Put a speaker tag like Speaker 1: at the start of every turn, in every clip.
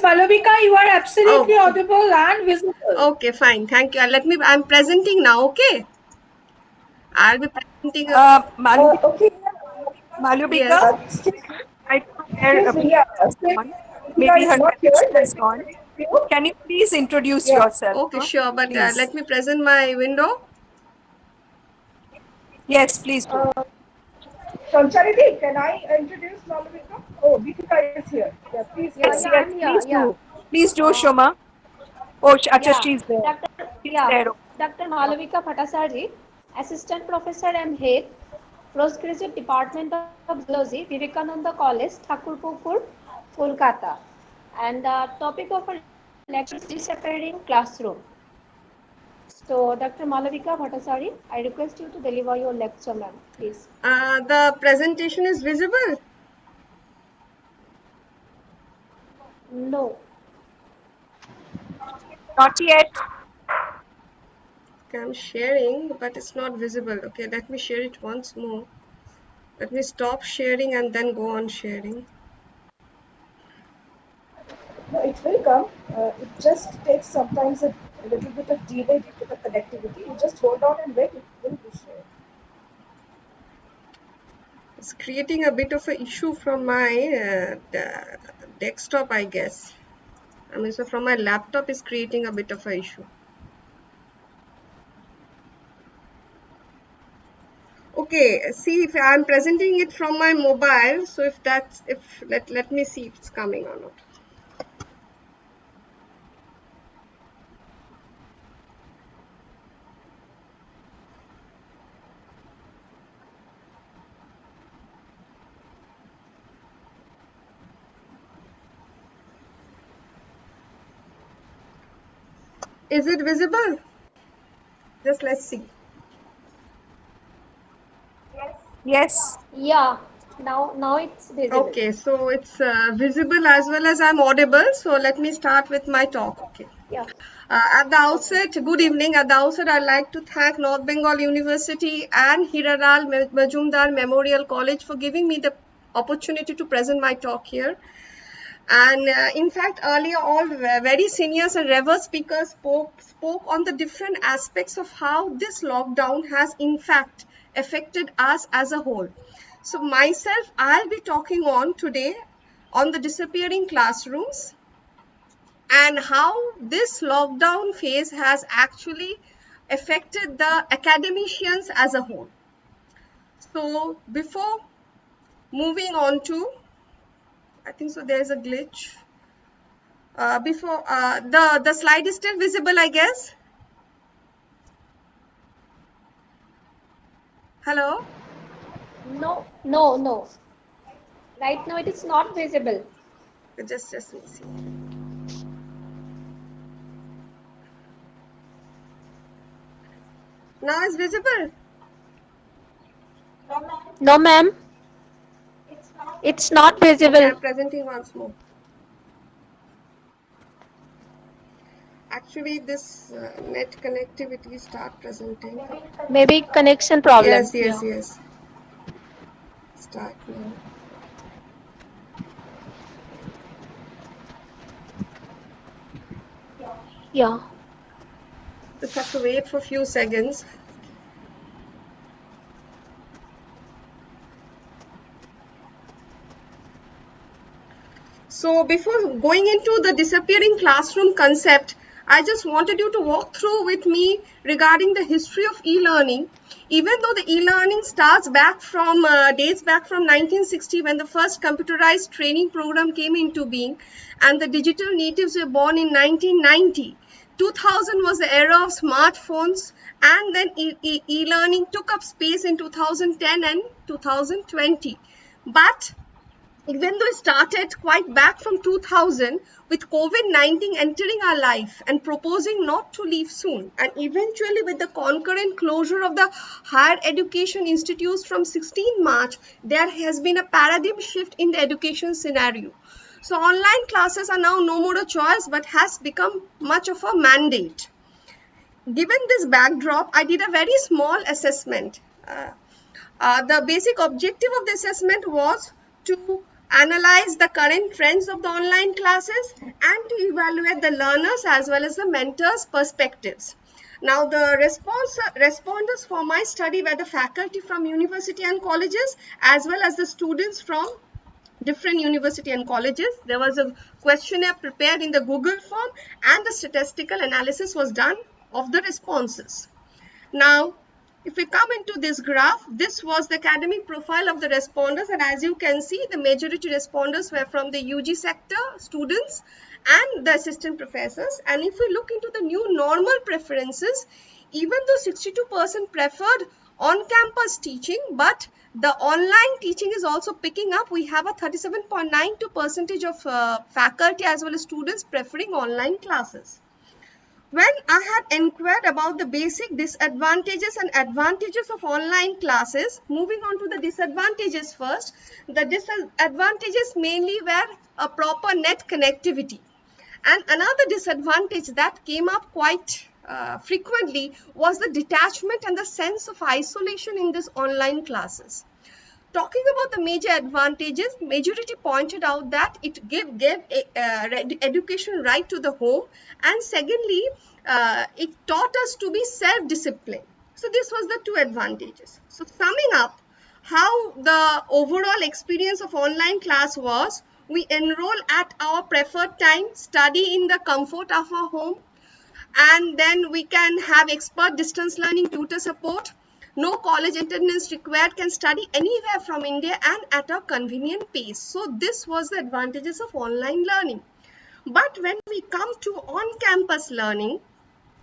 Speaker 1: Malavika, you are absolutely
Speaker 2: Okay.
Speaker 1: audible and visible.
Speaker 2: Okay, fine. Thank you. I'm presenting now, okay? I'll be presenting.
Speaker 3: Malu,
Speaker 1: Okay,
Speaker 3: Malubika,
Speaker 2: Yes.
Speaker 1: excuse me.
Speaker 3: I don't know where
Speaker 1: Excuse me, yeah. Since
Speaker 3: gone.
Speaker 1: Malika
Speaker 3: Maybe
Speaker 1: is
Speaker 3: her
Speaker 1: not here,
Speaker 3: connection
Speaker 1: let
Speaker 3: is
Speaker 1: me
Speaker 3: gone.
Speaker 1: continue.
Speaker 3: Can you please introduce
Speaker 1: Yeah.
Speaker 3: yourself,
Speaker 2: Okay,
Speaker 3: huh?
Speaker 2: sure. But
Speaker 3: Please.
Speaker 2: let me present my window.
Speaker 3: Yes, please do.
Speaker 1: Sanchariti, can I introduce Malavika? Oh, Deepika is here. Yeah, please go
Speaker 3: Yes,
Speaker 1: ahead.
Speaker 4: Yeah,
Speaker 3: yes,
Speaker 4: I'm here.
Speaker 3: please
Speaker 4: Yeah.
Speaker 3: do. Please do,
Speaker 4: Uh,
Speaker 3: Shoma. Oh, acha,
Speaker 4: yeah.
Speaker 3: she's there.
Speaker 4: Dr.
Speaker 3: She's
Speaker 4: Yeah.
Speaker 3: there.
Speaker 4: Dr. Malavika Bhattacharjee, Assistant Professor and Head, Postgraduate Department of Zoology, Vivekananda College, Thakurpukur, Kolkata. And the topic of our lecture is disappearing classroom. So, Dr. Malavika Bhattacharjee, I request you to deliver your lecture, ma'am, please.
Speaker 2: The presentation is visible.
Speaker 4: No.
Speaker 3: Not yet.
Speaker 2: Okay, I'm sharing, but it's not visible. Okay, let me share it once more. Let me stop sharing and then go on sharing.
Speaker 1: No, it will come. It just takes sometimes a little bit of delay due to the connectivity. You just hold on and wait. It will be shared.
Speaker 2: It's creating a bit of an issue from my desktop, I guess. I mean, so from my laptop is creating a bit of an issue. Okay, see if I'm presenting it from my mobile. So if that's if let me see if it's coming or not. Is it visible? Just let's see.
Speaker 3: Yes.
Speaker 4: Yeah. Now it's visible.
Speaker 2: Okay, so it's visible as well as I'm audible. So let me start with my talk. Okay.
Speaker 4: Yeah.
Speaker 2: At the
Speaker 4: Okay.
Speaker 2: outset, good evening. At the outset, I'd like to thank North Bengal University and Hiralal Majumdar Memorial College for giving me the opportunity to present my talk here. And in fact, earlier, all very seniors and reverse speakers spoke on the different aspects of how this lockdown has, in fact, affected us as a whole. So, myself, I'll be talking on today on the disappearing classrooms and how this lockdown phase has actually affected the academicians as a whole. So, before moving on to, I think so, there's a glitch. Before the slide is still visible, I guess. Hello.
Speaker 4: No. Right now it is not visible.
Speaker 2: Just let me see. Now it's visible.
Speaker 4: No, ma'am. It's not
Speaker 2: Okay,
Speaker 4: visible.
Speaker 2: I'm presenting once more. Actually, this net connectivity start presenting.
Speaker 4: Maybe connection problem.
Speaker 2: Yes,
Speaker 4: Yeah.
Speaker 2: yes, yes. Start now.
Speaker 4: Yeah.
Speaker 2: Just have to wait for a few seconds. So before going into the disappearing classroom concept, I just wanted you to walk through with me regarding the history of e-learning. Even though the e-learning starts back from dates back from 1960 when the first computerized training program came into being, and the digital natives were born in 1990. 2000 was the era of smartphones, and then e-learning took up space in 2010 and 2020. But even though it started quite back from 2000 with COVID-19 entering our life and proposing not to leave soon, and eventually with the concurrent closure of the higher education institutes from 16 March, there has been a paradigm shift in the education scenario. So online classes are now no more a choice but has become much of a mandate. Given this backdrop, I did a very small assessment. The basic objective of the assessment was to analyze the current trends of the online classes, and to evaluate the learners as well as the mentors' perspectives. Now, the responders for my study were the faculty from university and colleges as well as the students from different university and colleges. There was a questionnaire prepared in the Google form and the statistical analysis was done of the responses. Now, if we come into this graph, this was the academic profile of the responders, and as you can see, the majority responders were from the UG sector students and the assistant professors. And if we look into the new normal preferences, even though 62% preferred on-campus teaching, but the online teaching is also picking up. We have a 37.92% of faculty as well as students preferring online classes. When I had inquired about the basic disadvantages and advantages of online classes, moving on to the disadvantages first, the disadvantages mainly were a proper net connectivity. And another disadvantage that came up quite frequently was the detachment and the sense of isolation in these online classes. Talking about the major advantages, majority pointed out that it gave education right to the home, and secondly, it taught us to be self-disciplined. So this was the two advantages. So summing up how the overall experience of online class was, we enroll at our preferred time, study in the comfort of our home, and then we can have expert distance learning tutor support. No college attendance required, can study anywhere from India and at a convenient pace. So this was the advantages of online learning. But when we come to on-campus learning,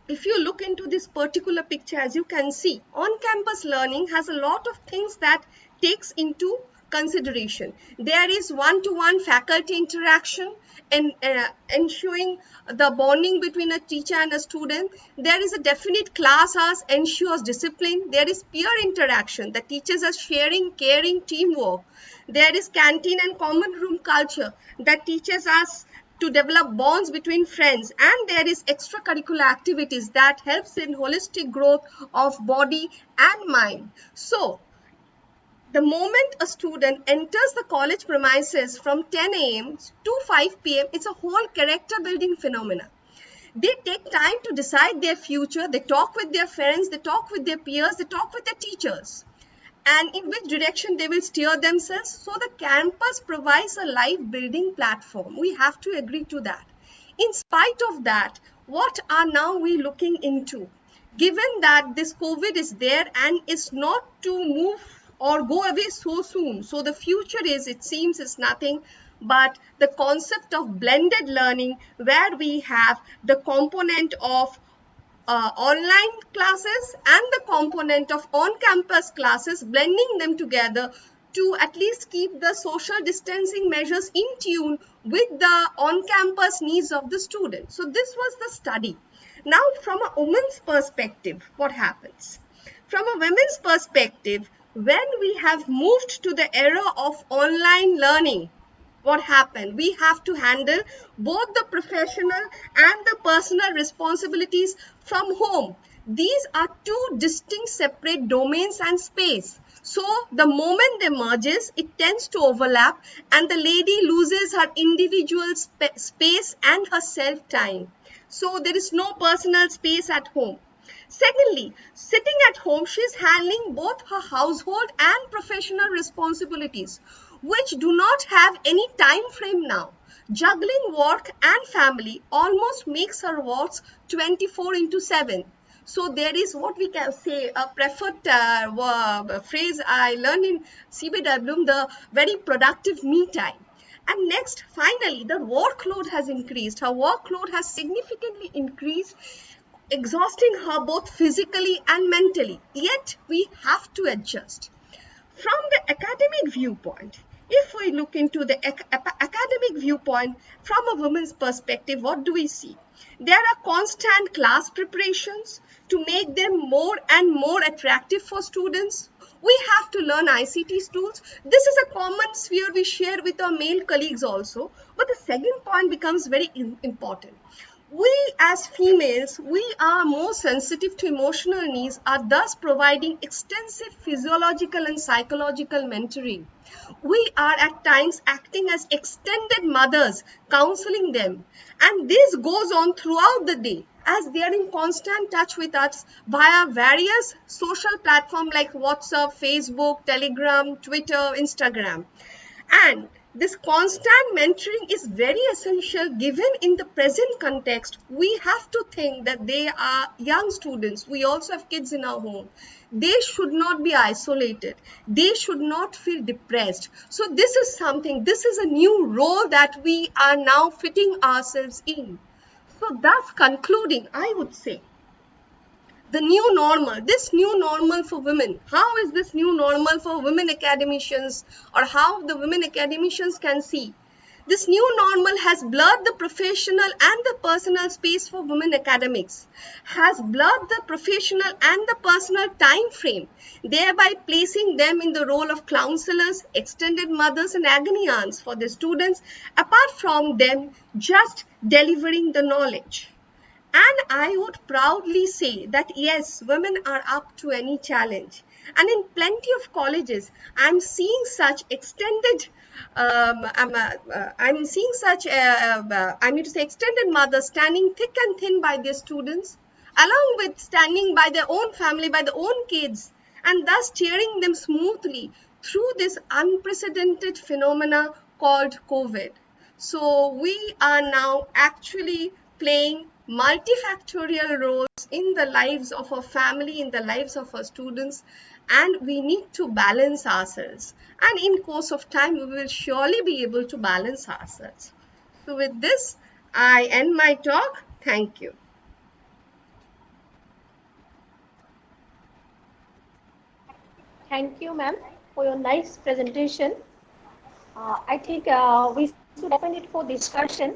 Speaker 2: if you look into this particular picture, as you can see, on-campus learning has a lot of things that takes into consideration. There is one-to-one faculty interaction and ensuring the bonding between a teacher and a student. There is a definite class hours, ensures discipline. There is peer interaction. The teachers are sharing, caring, teamwork. There is canteen and common room culture that teaches us to develop bonds between friends, and there is extracurricular activities that helps in holistic growth of body and mind. So the moment a student enters the college premises from 10 a.m. to 5 p.m., it's a whole character building phenomena. They take time to decide their future. They talk with their friends, they talk with their peers, they talk with their teachers, and in which direction they will steer themselves. So the campus provides a life building platform. We have to agree to that. In spite of that, what are now we looking into? Given that this COVID is there and is not to move or go away so soon, so the future is, it seems, is nothing but the concept of blended learning, where we have the component of online classes and the component of on-campus classes, blending them together to at least keep the social distancing measures in tune with the on-campus needs of the student. So this was the study. Now, from a woman's perspective, what happens? From a women's perspective, when we have moved to the era of online learning, what happened? We have to handle both the professional and the personal responsibilities from home. These are two distinct separate domains and space. So the moment they merges, it tends to overlap and the lady loses her individual space and her self-time. So there is no personal space at home. Secondly, sitting at home, she is handling both her household and professional responsibilities, which do not have any time frame now. Juggling work and family almost makes her works 24/7. So there is what we can say a preferred phrase I learned in CBW, the very productive me time. And next, finally, the workload has increased. Her workload has significantly increased, exhausting her both physically and mentally. Yet we have to adjust. From the academic viewpoint, if we look into the academic viewpoint from a woman's perspective, what do we see? There are constant class preparations to make them more and more attractive for students. We have to learn ICT tools. This is a common sphere we share with our male colleagues also. But the second point becomes very important. We as females, we are more sensitive to emotional needs, are thus providing extensive physiological and psychological mentoring. We are at times acting as extended mothers, counseling them. And this goes on throughout the day as they are in constant touch with us via various social platforms like WhatsApp, Facebook, Telegram, Twitter, Instagram. And this constant mentoring is very essential given in the present context. We have to think that they are young students. We also have kids in our home. They should not be isolated. They should not feel depressed. So this is something, this is a new role that we are now fitting ourselves in. So thus concluding, I would say, the new normal, this new normal for women, how is this new normal for women academicians, or how the women academicians can see this new normal has blurred the professional and the personal space for women academics, has blurred the professional and the personal time frame, thereby placing them in the role of counselors, extended mothers and agony aunts for their students, apart from them just delivering the knowledge. And I would proudly say that yes, women are up to any challenge. And in plenty of colleges, I'm seeing such extended, I'm seeing such, I mean to say, extended mothers standing thick and thin by their students, along with standing by their own family, by their own kids, and thus steering them smoothly through this unprecedented phenomena called COVID. So we are now actually playing multifactorial roles in the lives of our family, in the lives of our students, and we need to balance ourselves. And in course of time, we will surely be able to balance ourselves. So with this, I end my talk. Thank you.
Speaker 4: Thank you, ma'am, for your nice presentation. I think we should open it for discussion.